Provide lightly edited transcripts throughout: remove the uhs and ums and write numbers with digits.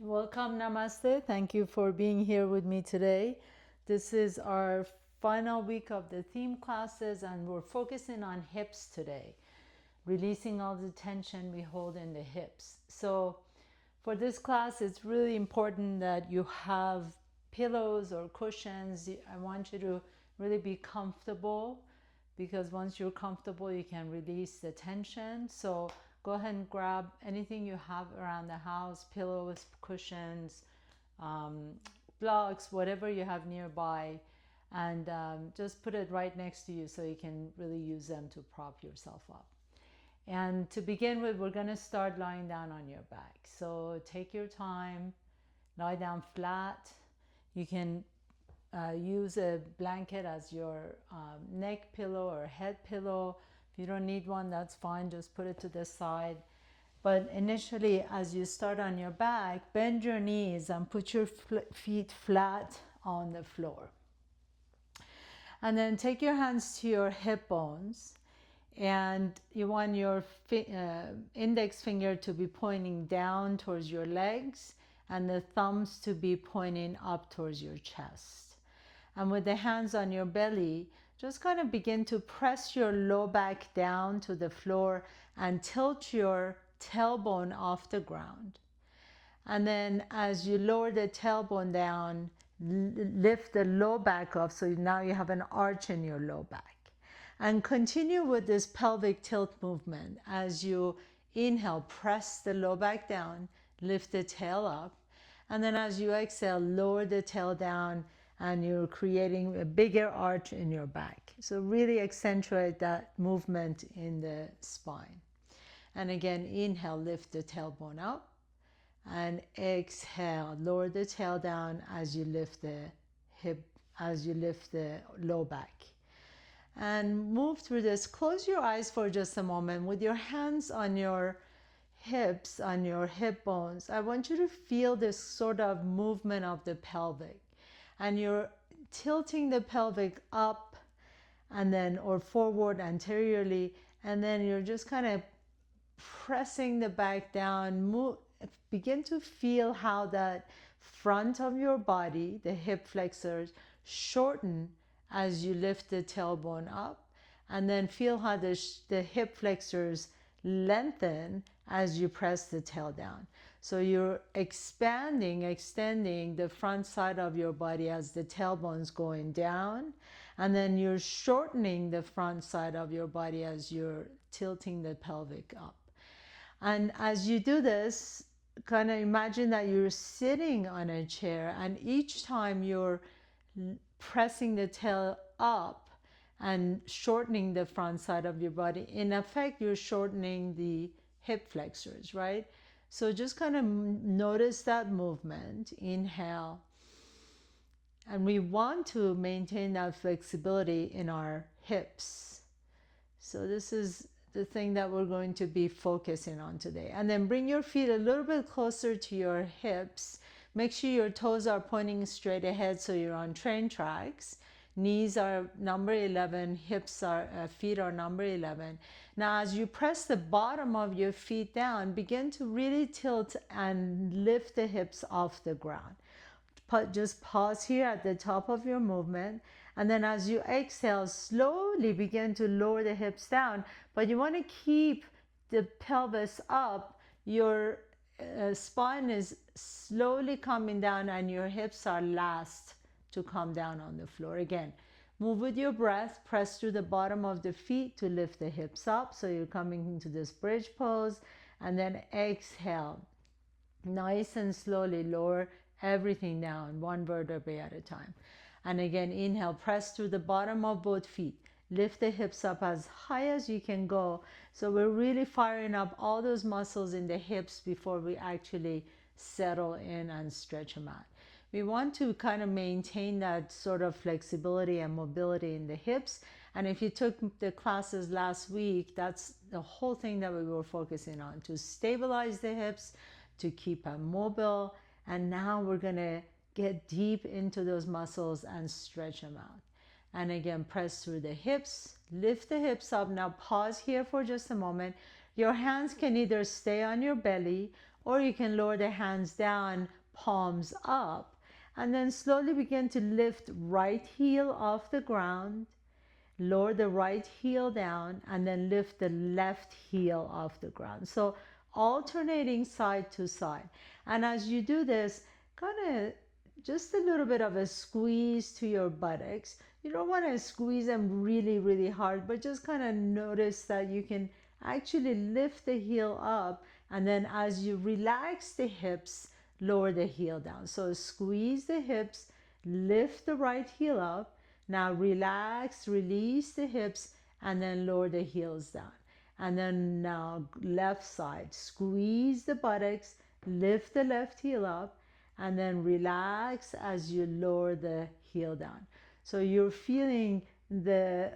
Welcome, Namaste. Thank you for being here with me today. This is our final week of the theme classes, and we're focusing on hips today, releasing all the tension we hold in the hips. So, for this class, it's really important that you have pillows or cushions. I want you to really be comfortable because once you're comfortable, you can release the tension. So go ahead and grab anything you have around the house, pillows, cushions, blocks, whatever you have nearby, and just put it right next to you so you can really use them to prop yourself up. And to begin with, we're going to start lying down on your back. So take your time, lie down flat. You can use a blanket as your neck pillow or head pillow. If you don't need one, that's fine. Just put it to the side. But initially, as you start on your back, bend your knees and put your feet flat on the floor. And then take your hands to your hip bones. And you want your index finger to be pointing down towards your legs and the thumbs to be pointing up towards your chest. And with the hands on your belly, just kind of begin to press your low back down to the floor and tilt your tailbone off the ground. And then as you lower the tailbone down, lift the low back up so now you have an arch in your low back. And continue with this pelvic tilt movement. As you inhale, press the low back down, lift the tail up. And then as you exhale, lower the tail down and you're creating a bigger arch in your back. So really accentuate that movement in the spine. And again, inhale, lift the tailbone up. And exhale, lower the tail down as you lift the hip, as you lift the low back. And move through this. Close your eyes for just a moment with your hands on your hips, on your hip bones. I want you to feel this sort of movement of the pelvic. And you're tilting the pelvic up and then, or forward anteriorly, and then you're just kind of pressing the back down. Begin to feel how that front of your body, the hip flexors, shorten as you lift the tailbone up, and then feel how the hip flexors lengthen as you press the tail down. So you're extending the front side of your body as the tailbone's going down, and then you're shortening the front side of your body as you're tilting the pelvic up. And as you do this, kind of imagine that you're sitting on a chair, and each time you're pressing the tail up and shortening the front side of your body, in effect, you're shortening the hip flexors, right? So just kind of notice that movement. Inhale. And we want to maintain that flexibility in our hips. So this is the thing that we're going to be focusing on today. And then bring your feet a little bit closer to your hips. Make sure your toes are pointing straight ahead so you're on train tracks. Knees are number 11, feet are number 11. Now as you press the bottom of your feet down, begin to really tilt and lift the hips off the ground. Just pause here at the top of your movement, and then as you exhale, slowly begin to lower the hips down, but you want to keep the pelvis up. Your spine is slowly coming down and your hips are last to come down on the floor. Again, move with your breath, press through the bottom of the feet to lift the hips up so you're coming into this bridge pose, and then exhale. Nice and slowly lower everything down, one vertebrae at a time. And again, inhale, press through the bottom of both feet. Lift the hips up as high as you can go. So we're really firing up all those muscles in the hips before we actually settle in and stretch them out. We want to kind of maintain that sort of flexibility and mobility in the hips. And if you took the classes last week, that's the whole thing that we were focusing on, to stabilize the hips, to keep them mobile. And now we're going to get deep into those muscles and stretch them out. And again, press through the hips, lift the hips up. Now pause here for just a moment. Your hands can either stay on your belly or you can lower the hands down, palms up, and then slowly begin to lift right heel off the ground, lower the right heel down, and then lift the left heel off the ground. So alternating side to side. And as you do this, kind of just a little bit of a squeeze to your buttocks. You don't want to squeeze them really, really hard, but just kind of notice that you can actually lift the heel up, and then as you relax the hips, lower the heel down. So squeeze the hips, lift the right heel up. Now relax, release the hips, and then lower the heels down. And then now left side, squeeze the buttocks, lift the left heel up, and then relax as you lower the heel down. So you're feeling the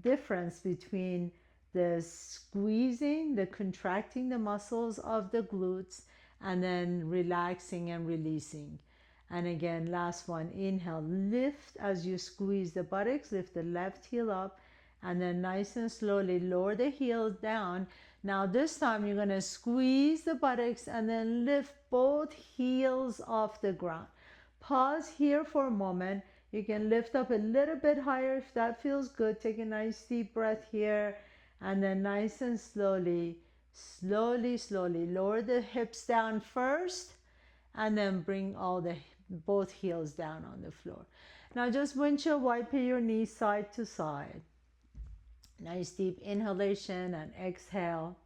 difference between the squeezing, the contracting the muscles of the glutes, and then relaxing and releasing. And again, last one, inhale, lift as you squeeze the buttocks, lift the left heel up, and then nice and slowly lower the heels down. Now this time you're gonna squeeze the buttocks and then lift both heels off the ground. Pause here for a moment. You can lift up a little bit higher if that feels good. Take a nice deep breath here, and then nice and slowly, slowly lower the hips down first, and then bring both heels down on the floor. Now just windshield wipe your knees side to side. Nice deep inhalation and exhale.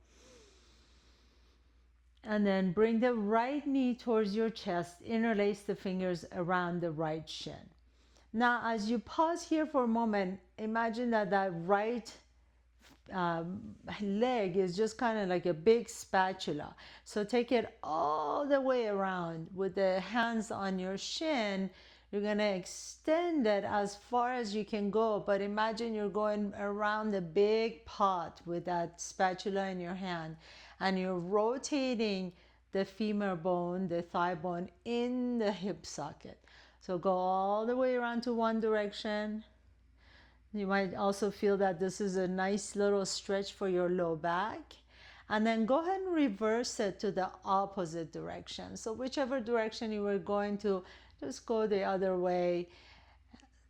And then bring the right knee towards your chest. Interlace the fingers around the right shin. Now as you pause here for a moment, imagine that right leg is just kind of like a big spatula. So take it all the way around with the hands on your shin. You're going to extend it as far as you can go, but imagine you're going around the big pot with that spatula in your hand, and you're rotating the femur bone, the thigh bone in the hip socket. So go all the way around to one direction. You might also feel that this is a nice little stretch for your low back. And then go ahead and reverse it to the opposite direction. So whichever direction you were going to, just go the other way.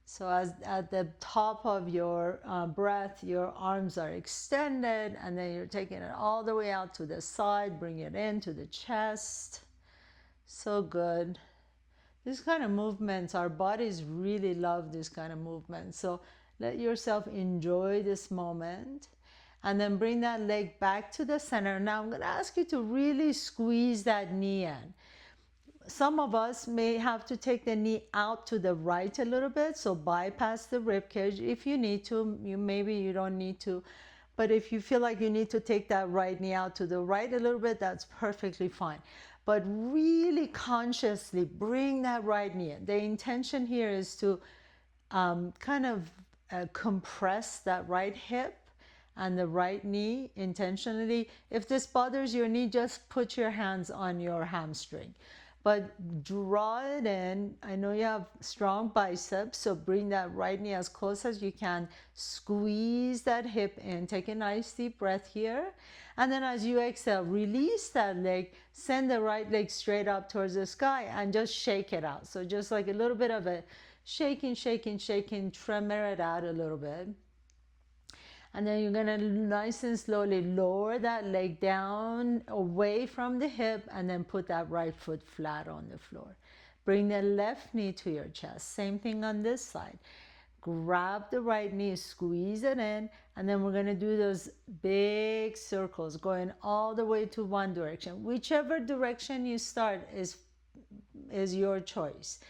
So as at the top of your breath, your arms are extended, and then you're taking it all the way out to the side. Bring it into the chest. So good. These kind of movements, our bodies really love this kind of movement. So let yourself enjoy this moment, and then bring that leg back to the center. Now I'm going to ask you to really squeeze that knee in. Some of us may have to take the knee out to the right a little bit, so bypass the rib cage. If you need to, maybe you don't need to, but if you feel like you need to take that right knee out to the right a little bit, that's perfectly fine. But really consciously bring that right knee in. The intention here is to kind of compress that right hip and the right knee intentionally. If this bothers your knee, just put your hands on your hamstring. But draw it in. I know you have strong biceps, so bring that right knee as close as you can. Squeeze that hip in. Take a nice deep breath here. And then as you exhale, release that leg. Send the right leg straight up towards the sky and just shake it out. So just like a little bit of a shaking, tremor it out a little bit. And then you're gonna nice and slowly lower that leg down away from the hip, and then put that right foot flat on the floor. Bring the left knee to your chest. Same thing on this side. Grab the right knee, squeeze it in, and then we're gonna do those big circles going all the way to one direction. Whichever direction you start is your choice.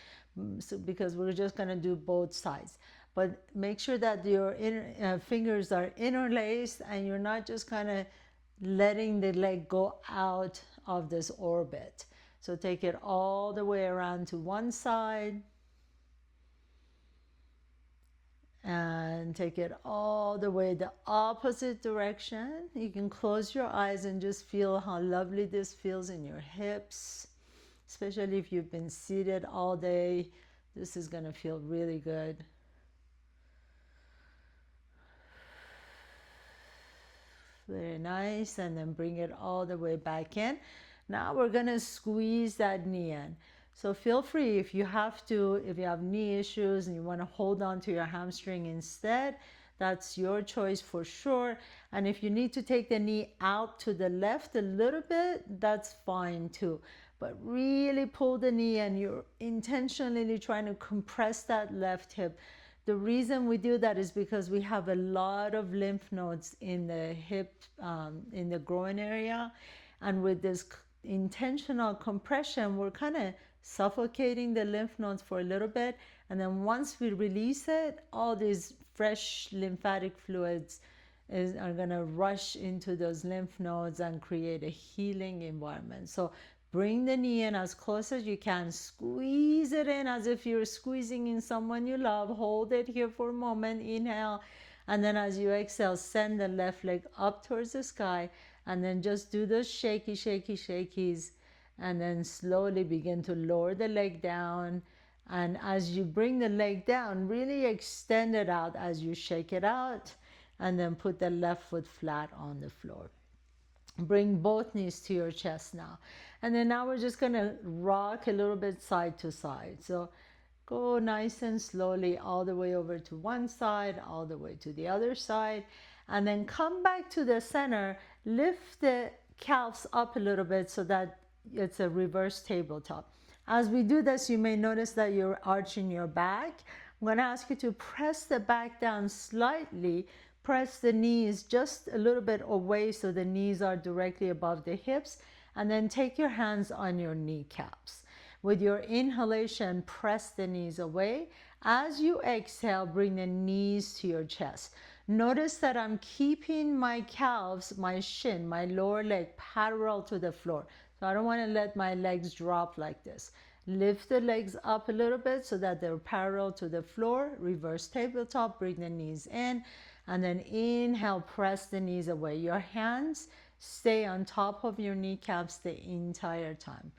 So, because we're just gonna do both sides. But make sure that your fingers are interlaced, and you're not just kind of letting the leg go out of this orbit. So take it all the way around to one side, and take it all the way the opposite direction. You can close your eyes and just feel how lovely this feels in your hips, especially if you've been seated all day. This is going to feel really good. Very nice. And then bring it all the way back in. Now we're gonna squeeze that knee in. So feel free if you have to, if you have knee issues and you want to hold on to your hamstring instead, that's your choice for sure. And if you need to take the knee out to the left a little bit, that's fine too. But really pull the knee and you're intentionally trying to compress that left hip. The reason we do that is because we have a lot of lymph nodes in the hip, in the groin area. And with this intentional compression, we're kind of suffocating the lymph nodes for a little bit. And then once we release it, all these fresh lymphatic fluids are going to rush into those lymph nodes and create a healing environment. So bring the knee in as close as you can. Squeeze it in as if you're squeezing in someone you love. Hold it here for a moment. Inhale. And then as you exhale, send the left leg up towards the sky. And then just do those shaky, shaky, shakies. And then slowly begin to lower the leg down. And as you bring the leg down, really extend it out as you shake it out. And then put the left foot flat on the floor. Bring both knees to your chest now. And then now we're just going to rock a little bit side to side. So go nice and slowly all the way over to one side, all the way to the other side. And then come back to the center. Lift the calves up a little bit so that it's a reverse tabletop. As we do this, you may notice that you're arching your back. I'm going to ask you to press the back down slightly. Press the knees just a little bit away so the knees are directly above the hips. And then take your hands on your kneecaps. With your inhalation, press the knees away. As you exhale, bring the knees to your chest. Notice that I'm keeping my calves, my shin, my lower leg parallel to the floor. So I don't want to let my legs drop like this. Lift the legs up a little bit so that they're parallel to the floor. Reverse tabletop, bring the knees in. And then inhale, press the knees away. Your hands stay on top of your kneecaps the entire time.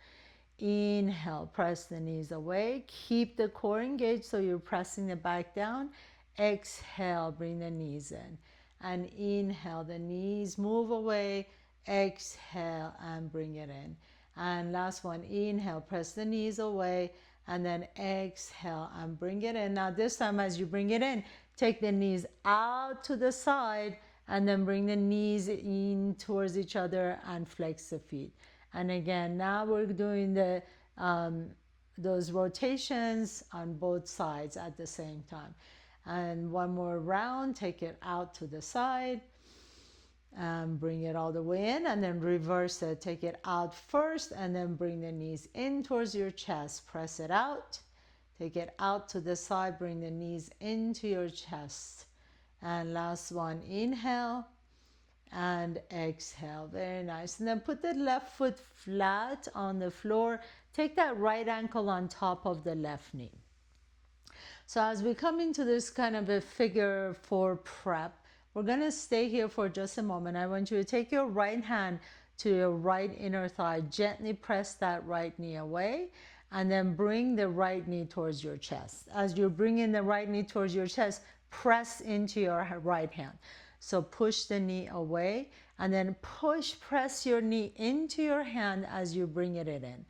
Inhale, press the knees away. Keep the core engaged so you're pressing the back down. Exhale, bring the knees in. And inhale, the knees move away. Exhale and bring it in. And last one, inhale, press the knees away. And then exhale and bring it in. Now this time as you bring it in, take the knees out to the side and then bring the knees in towards each other and flex the feet. And again, now we're doing those rotations on both sides at the same time. And one more round, take it out to the side and bring it all the way in, and then reverse it. Take it out first and then bring the knees in towards your chest. Press it out. Take it out to the side, bring the knees into your chest. And last one, inhale and exhale. Very nice. And then put the left foot flat on the floor. Take that right ankle on top of the left knee. So as we come into this kind of a figure 4 prep, we're going to stay here for just a moment. I want you to take your right hand to your right inner thigh. Gently press that right knee away. And then bring the right knee towards your chest. As you're bringing the right knee towards your chest, press into your right hand. So push the knee away and then press your knee into your hand as you bring it in.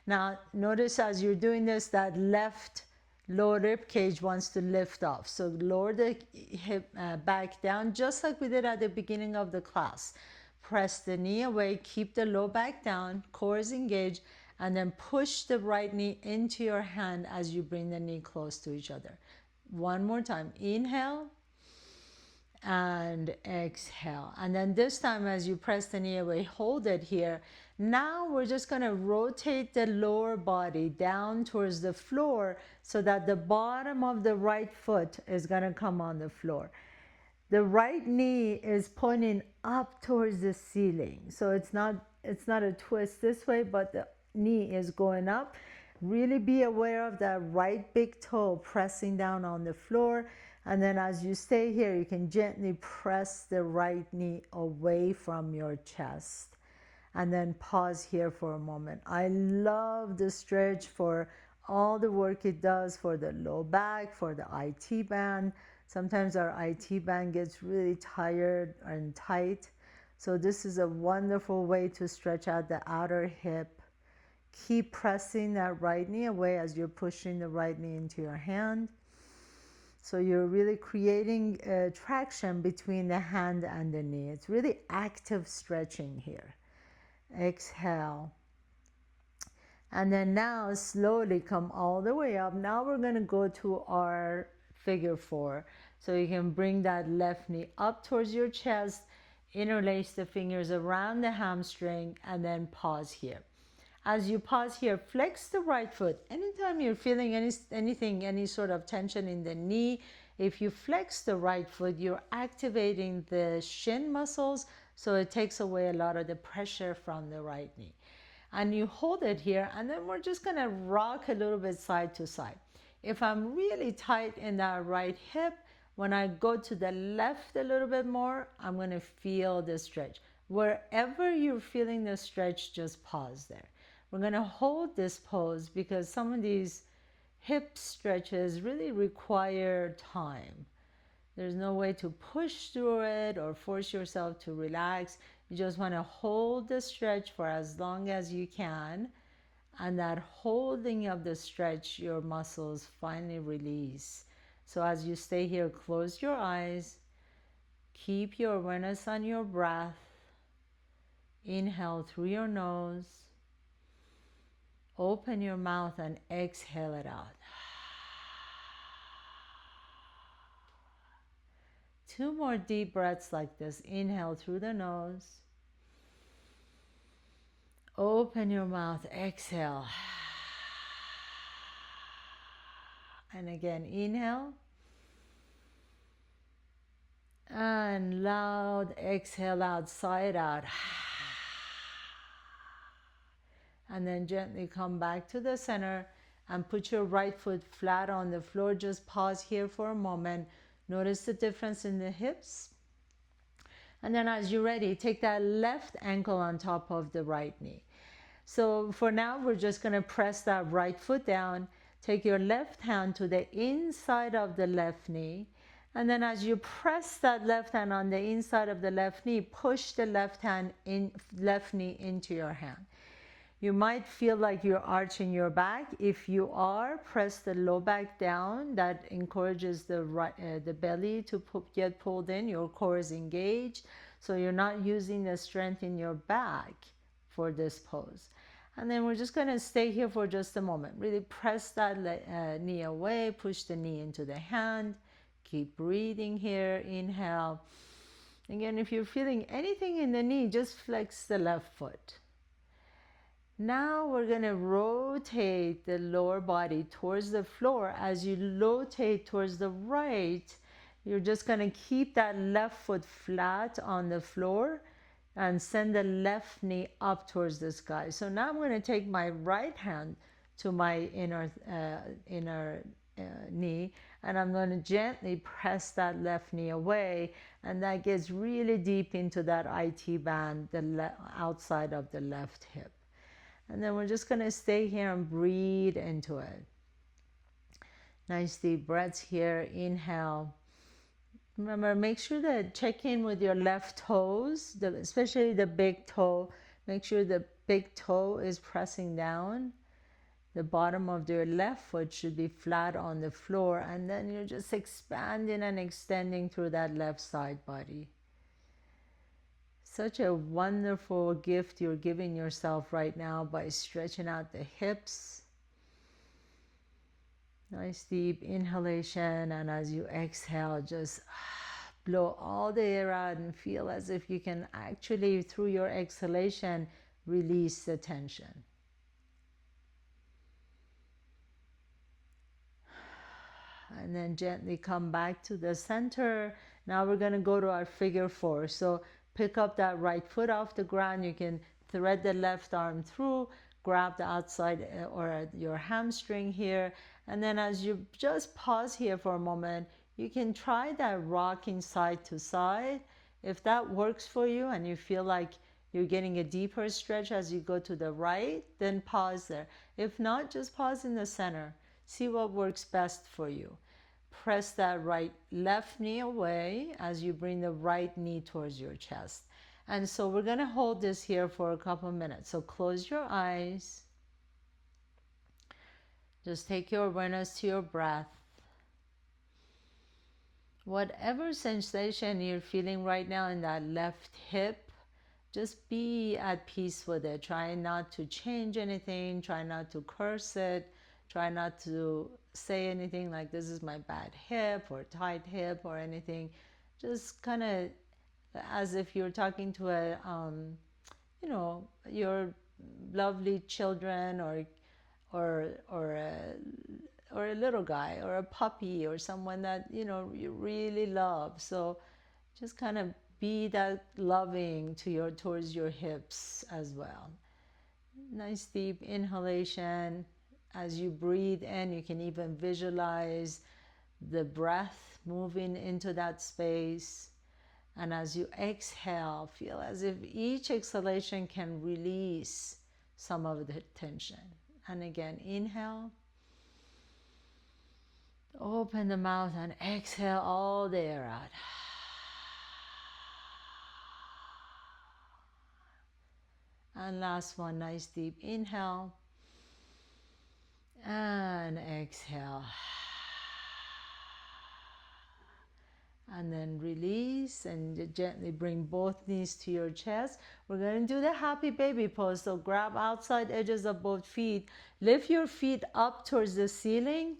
Now notice as you're doing this, that left lower rib cage wants to lift off. So lower the hip back down just like we did at the beginning of the class. Press the knee away, keep the low back down, core is engaged, and then push the right knee into your hand as you bring the knee close to each other. One more time. Inhale and exhale. And then this time as you press the knee away, hold it here. Now we're just going to rotate the lower body down towards the floor so that the bottom of the right foot is going to come on the floor. The right knee is pointing up towards the ceiling. So it's not a twist this way, but the knee is going up. Really be aware of that right big toe pressing down on the floor. And then as you stay here, you can gently press the right knee away from your chest. And then pause here for a moment. I love the stretch for all the work it does for the low back, for the IT band. Sometimes our IT band gets really tired and tight. So this is a wonderful way to stretch out the outer hip. Keep pressing that right knee away as you're pushing the right knee into your hand. So you're really creating traction between the hand and the knee. It's really active stretching here. Exhale. And then now slowly come all the way up. Now we're going to go to our figure four. So you can bring that left knee up towards your chest, interlace the fingers around the hamstring, and then pause here. As you pause here, flex the right foot. Anytime you're feeling any sort of tension in the knee, if you flex the right foot, you're activating the shin muscles, so it takes away a lot of the pressure from the right knee. And you hold it here, and then we're just gonna rock a little bit side to side. If I'm really tight in that right hip, when I go to the left a little bit more, I'm gonna feel the stretch. Wherever you're feeling the stretch, just pause there. We're gonna hold this pose because some of these hip stretches really require time. There's no way to push through it or force yourself to relax. You just want to hold the stretch for as long as you can. And that holding of the stretch, your muscles finally release. So as you stay here, close your eyes. Keep your awareness on your breath. Inhale through your nose. Open your mouth and exhale it out. 2 more deep breaths like this. Inhale through the nose. Open your mouth, exhale. And again, inhale. And loud exhale out, side out. And then gently come back to the center and put your right foot flat on the floor. Just pause here for a moment. Notice the difference in the hips. And then as you're ready, take that left ankle on top of the right knee. So for now, we're just going to press that right foot down. Take your left hand to the inside of the left knee. And then as you press that left hand on the inside of the left knee, push the left knee into your hand. You might feel like you're arching your back. If you are, press the low back down. That encourages the belly to get pulled in. Your core is engaged, so you're not using the strength in your back for this pose. And then we're just going to stay here for just a moment. Really press that knee away, push the knee into the hand. Keep breathing here. Inhale. Again, if you're feeling anything in the knee, just flex the left foot. Now we're going to rotate the lower body towards the floor. As you rotate towards the right, you're just going to keep that left foot flat on the floor and send the left knee up towards the sky. So now I'm going to take my right hand to my inner knee, and I'm going to gently press that left knee away, and that gets really deep into that IT band, the outside of the left hip. And then we're just going to stay here and breathe into it. Nice deep breaths here. Inhale. Remember, make sure that check in with your left toes, especially the big toe. Make sure the big toe is pressing down. The bottom of your left foot should be flat on the floor. And then you're just expanding and extending through that left side body. Such a wonderful gift you're giving yourself right now by stretching out the hips. Nice deep inhalation, and as you exhale, just blow all the air out and feel as if you can actually, through your exhalation, release the tension. And then gently come back to the center. Now we're going to go to our figure four. So pick up that right foot off the ground. You can thread the left arm through, grab the outside or your hamstring here. And then as you just pause here for a moment, you can try that rocking side to side. If that works for you and you feel like you're getting a deeper stretch as you go to the right, then pause there. If not, just pause in the center. See what works best for you. Press that left knee away as you bring the right knee towards your chest. And so we're going to hold this here for a couple minutes. So close your eyes. Just take your awareness to your breath. Whatever sensation you're feeling right now in that left hip, just be at peace with it. Try not to change anything. Try not to curse it. Try not to say anything like this is my bad hip or tight hip or anything. Just kind of as if you're talking to your lovely children or a little guy or a puppy or someone that you really love. So just kind of be that loving towards your hips as well. Nice deep inhalation. As you breathe in, you can even visualize the breath moving into that space. And as you exhale, feel as if each exhalation can release some of the tension. And again, inhale. Open the mouth and exhale all the air out. And last one, nice deep inhale. And exhale. And then release and gently bring both knees to your chest. We're going to do the happy baby pose. So grab outside edges of both feet. Lift your feet up towards the ceiling.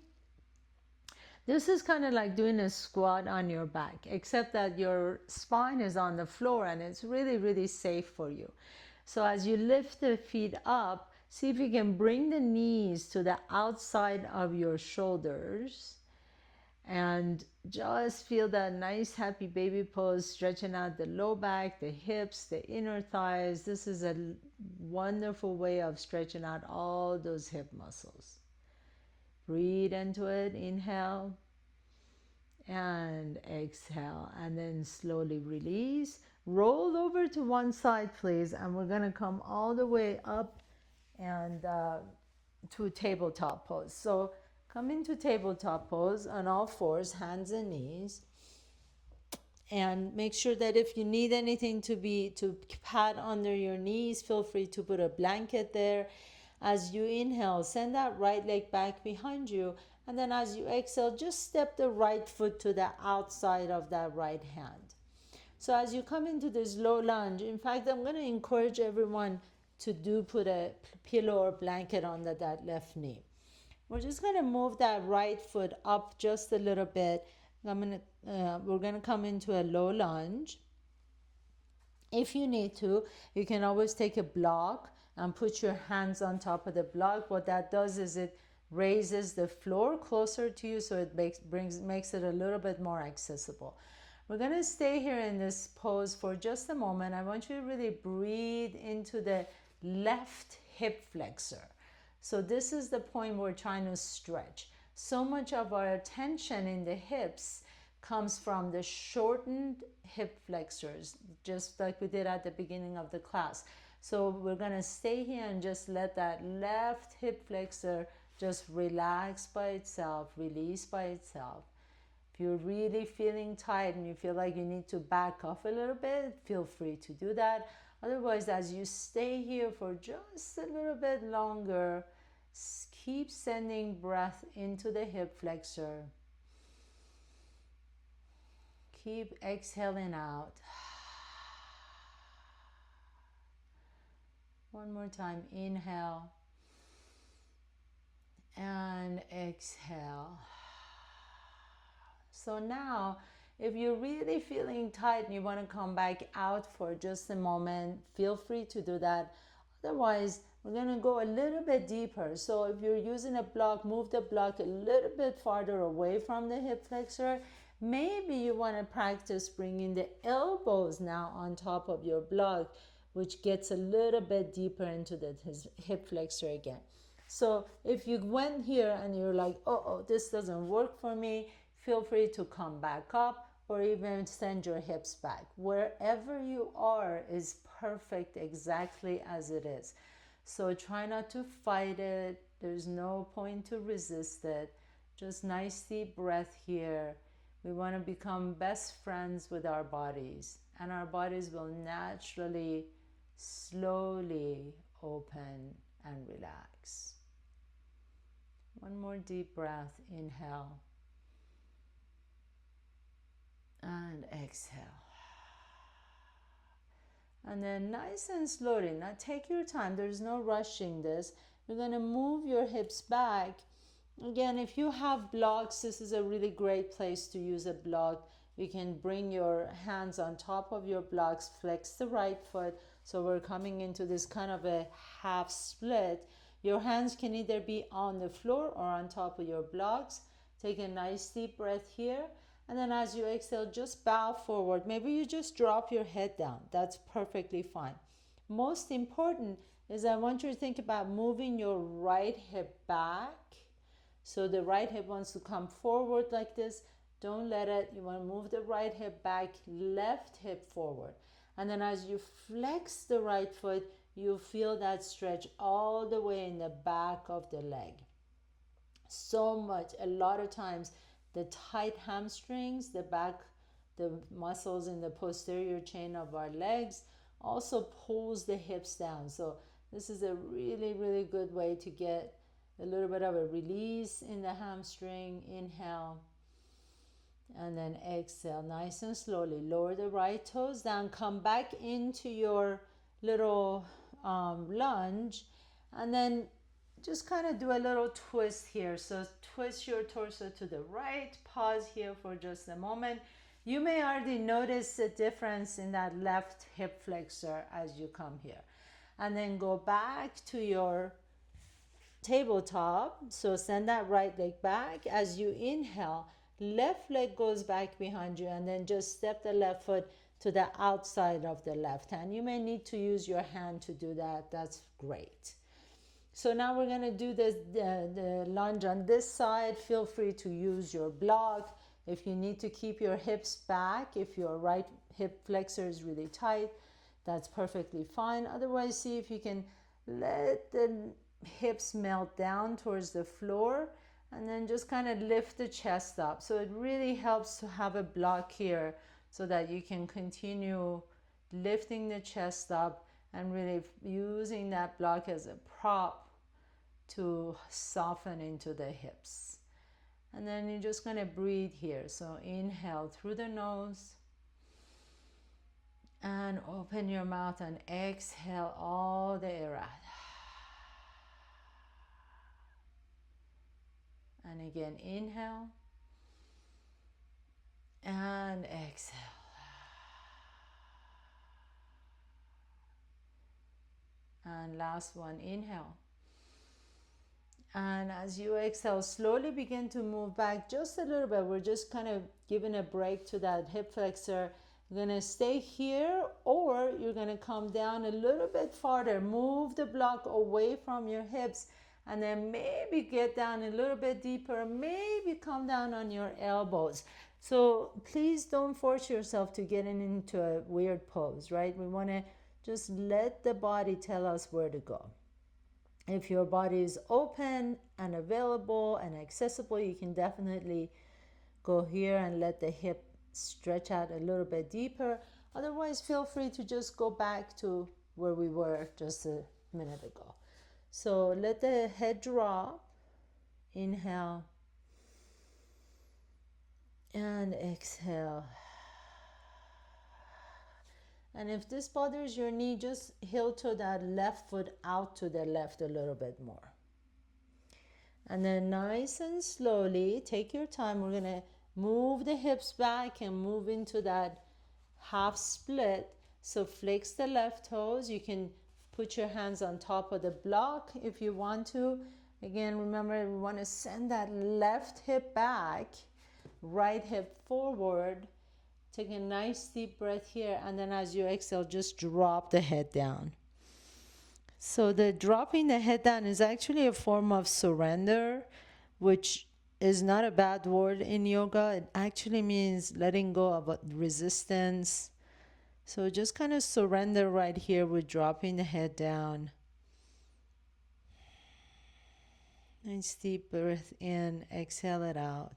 This is kind of like doing a squat on your back, except that your spine is on the floor and it's really, really safe for you. So as you lift the feet up, see if you can bring the knees to the outside of your shoulders and just feel that nice happy baby pose, stretching out the low back, the hips, the inner thighs. This is a wonderful way of stretching out all those hip muscles. Breathe into it, inhale and exhale, and then slowly release. Roll over to one side, please, and we're going to come all the way up and to tabletop pose. So come into tabletop pose on all fours, hands and knees, and make sure that if you need anything to pat under your knees, feel free to put a blanket there. As you inhale, send that right leg back behind you, and then as you exhale, just step the right foot to the outside of that right hand. So as you come into this low lunge, in fact, I'm going to encourage everyone to put a pillow or blanket on that left knee. We're just going to move that right foot up just a little bit. We're going to come into a low lunge. If you need to, you can always take a block and put your hands on top of the block. What that does is it raises the floor closer to you, so it makes it a little bit more accessible. We're going to stay here in this pose for just a moment. I want you to really breathe into the left hip flexor. So this is the point we're trying to stretch. So much of our tension in the hips comes from the shortened hip flexors, just like we did at the beginning of the class. So we're going to stay here and just let that left hip flexor just relax by itself, release by itself. If you're really feeling tight and you feel like you need to back off a little bit, feel free to do that. Otherwise, as you stay here for just a little bit longer, keep sending breath into the hip flexor. Keep exhaling out. One more time, inhale and exhale. So now, if you're really feeling tight and you want to come back out for just a moment, feel free to do that. Otherwise, we're going to go a little bit deeper. So if you're using a block, move the block a little bit farther away from the hip flexor. Maybe you want to practice bringing the elbows now on top of your block, which gets a little bit deeper into the hip flexor again. So if you went here and you're like, oh, this doesn't work for me, feel free to come back up or even send your hips back. Wherever you are is perfect exactly as it is. So try not to fight it. There's no point to resist it. Just nice deep breath here. We want to become best friends with our bodies and our bodies will naturally, slowly open and relax. One more deep breath. Inhale and exhale. And then nice and slowly, now take your time, there's no rushing this. You're going to move your hips back. Again, if you have blocks, this is a really great place to use a block. You can bring your hands on top of your blocks, flex the right foot. So we're coming into this kind of a half split. Your hands can either be on the floor or on top of your blocks. Take a nice deep breath here. And then as you exhale, just bow forward. Maybe you just drop your head down. That's perfectly fine. Most important is I want you to think about moving your right hip back. So the right hip wants to come forward like this. Don't let it. You want to move the right hip back, left hip forward. And then as you flex the right foot, you feel that stretch all the way in the back of the leg. So much, a lot of times, the tight hamstrings, the back, the muscles in the posterior chain of our legs also pulls the hips down. So this is a really, really good way to get a little bit of a release in the hamstring. Inhale and then exhale nice and slowly. Lower the right toes down, come back into your little lunge, and then just kind of do a little twist here. So twist your torso to the right, pause here for just a moment. You may already notice a difference in that left hip flexor as you come here. And then go back to your tabletop. So send that right leg back. As you inhale, left leg goes back behind you, and then just step the left foot to the outside of the left hand. You may need to use your hand to do that. That's great. So now we're going to do the lunge on this side. Feel free to use your block. If you need to keep your hips back, if your right hip flexor is really tight, that's perfectly fine. Otherwise, see if you can let the hips melt down towards the floor, and then just kind of lift the chest up. So it really helps to have a block here so that you can continue lifting the chest up and really using that block as a prop to soften into the hips. And then you're just going to breathe here. So inhale through the nose and open your mouth and exhale all the air out. And again, inhale and exhale. And last one, inhale. And as you exhale, slowly begin to move back just a little bit. We're just kind of giving a break to that hip flexor. You're going to stay here, or you're going to come down a little bit farther. Move the block away from your hips, and then maybe get down a little bit deeper. Maybe come down on your elbows. So please don't force yourself to get into a weird pose, right? We want to just let the body tell us where to go. If your body is open and available and accessible, you can definitely go here and let the hip stretch out a little bit deeper. Otherwise, feel free to just go back to where we were just a minute ago. So let the head drop. Inhale and exhale. And if this bothers your knee, just heel toe that left foot out to the left a little bit more. And then nice and slowly, take your time. We're going to move the hips back and move into that half split. So flex the left toes. You can put your hands on top of the block if you want to. Again, remember, we want to send that left hip back, right hip forward. Take a nice deep breath here, and then as you exhale, just drop the head down. So the dropping the head down is actually a form of surrender, which is not a bad word in yoga. It actually means letting go of resistance. So just kind of surrender right here with dropping the head down. Nice deep breath in, exhale it out.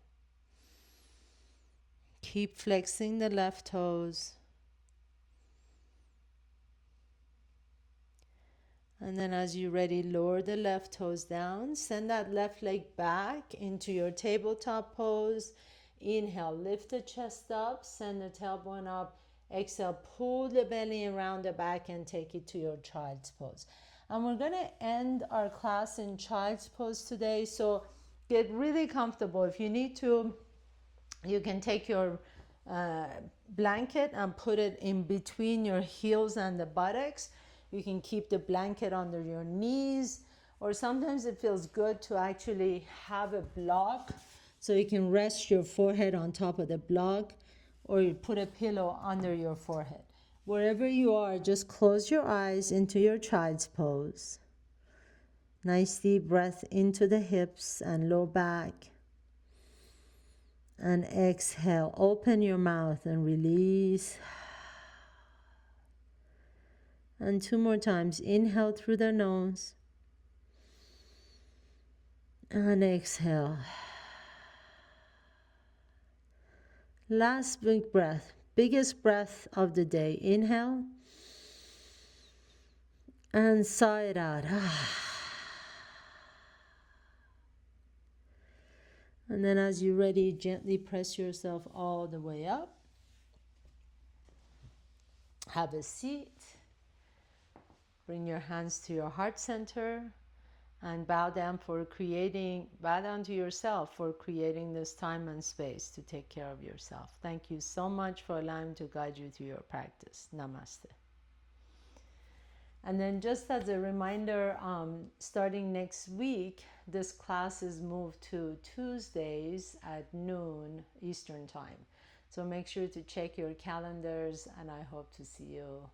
Keep flexing the left toes. And then as you're ready, lower the left toes down. Send that left leg back into your tabletop pose. Inhale, lift the chest up, send the tailbone up. Exhale, pull the belly around the back and take it to your child's pose. And we're going to end our class in child's pose today. So get really comfortable. If you need to, you can take your blanket and put it in between your heels and the buttocks. You can keep the blanket under your knees, or sometimes it feels good to actually have a block so you can rest your forehead on top of the block, or you put a pillow under your forehead. Wherever you are, just close your eyes into your child's pose. Nice deep breath into the hips and low back. And exhale, open your mouth and release. And 2 more times. Inhale through the nose. And exhale. Last big breath. Biggest breath of the day. Inhale. And sigh it out. And then as you're ready, gently press yourself all the way up. Have a seat. Bring your hands to your heart center and bow down to yourself for creating this time and space to take care of yourself. Thank you so much for allowing me to guide you through your practice. Namaste. And then just as a reminder, starting next week, this class is moved to Tuesdays at noon Eastern Time. So make sure to check your calendars, and I hope to see you